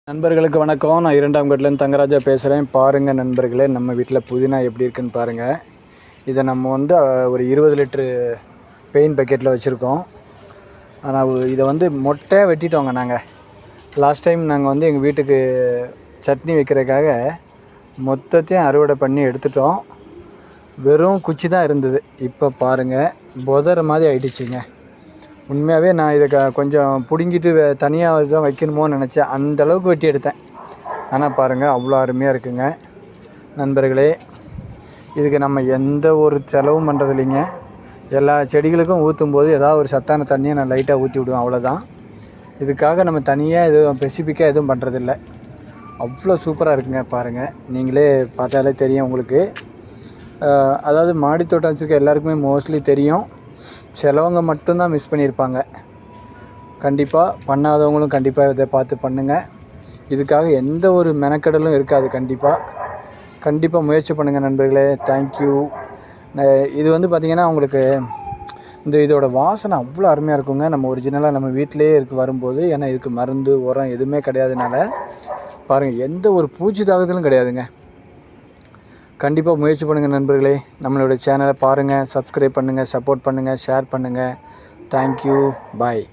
நண்பர்களுக்கு வணக்கம். நான் இரண்டாம் கட்டிலேருந்து தங்கராஜா பேசுகிறேன். பாருங்கள் நண்பர்களே, நம்ம வீட்டில் புதினா எப்படி இருக்குன்னு பாருங்கள். இதை நம்ம ஒரு 20 லிட்ரு பெயிண்ட் பக்கெட்டில் வச்சுருக்கோம். ஆனால் இதை மொட்டையாக வெட்டிட்டோங்க. நாங்கள் லாஸ்ட் டைம் நாங்கள் எங்கள் வீட்டுக்கு சட்னி வைக்கிறதுக்காக மொத்தத்தையும் அறுவடை பண்ணி எடுத்துட்டோம். வெறும் குச்சி தான் இருந்தது. இப்போ பாருங்கள், புதற மாதிரி ஆயிடுச்சுங்க. உண்மையாகவே நான் இதை கொஞ்சம் பிடுங்கிட்டு தனியாக தான் வைக்கணுமோன்னு நினச்சேன். அந்தளவுக்கு வெட்டி எடுத்தேன். ஆனால் பாருங்கள், அவ்வளோ அருமையாக இருக்குங்க நண்பர்களே. இதுக்கு நம்ம எந்த ஒரு செலவும் பண்ணுறது இல்லைங்க. எல்லா செடிகளுக்கும் ஊற்றும் போது ஏதாவது ஒரு சத்தான தண்ணியை நான் லைட்டாக ஊற்றி விடுவேன், அவ்வளோதான். இதுக்காக நம்ம தனியாக எதுவும் ஸ்பெசிஃபிக்காக எதுவும் பண்ணுறதில்ல. அவ்வளோ சூப்பராக இருக்குங்க. பாருங்கள், நீங்களே பார்த்தாலே தெரியும் உங்களுக்கு. அதாவது மாடித்தோட்டம் வச்சுருக்க எல்லாருக்குமே மோஸ்ட்லி தெரியும். சிலவங்க மட்டும்தான் மிஸ் பண்ணியிருப்பாங்க. கண்டிப்பாக பண்ணாதவங்களும் கண்டிப்பாக இதை பார்த்து பண்ணுங்கள். இதுக்காக எந்த ஒரு மெனக்கடலும் இருக்காது. கண்டிப்பாக முயற்சி பண்ணுங்கள் நண்பர்களே. தேங்க்யூ. இது பார்த்திங்கன்னா உங்களுக்கு இதோட வாசனை அவ்வளோ அருமையாக இருக்குங்க. நம்ம ஒரிஜினலாக நம்ம வீட்டிலே வரும்போது, ஏன்னா இதுக்கு மருந்து உரம் எதுவுமே கிடையாதுனால பாருங்கள், எந்த ஒரு பூச்சி தாக்குதலும் கிடையாதுங்க. கண்டிப்பாக முயற்சி பண்ணுங்கள் நண்பர்களே. நம்மளோட சேனலை பாருங்கள், சப்ஸ்கிரைப் பண்ணுங்கள், சப்போர்ட் பண்ணுங்கள், ஷேர் பண்ணுங்கள். தேங்க்யூ. பாய்.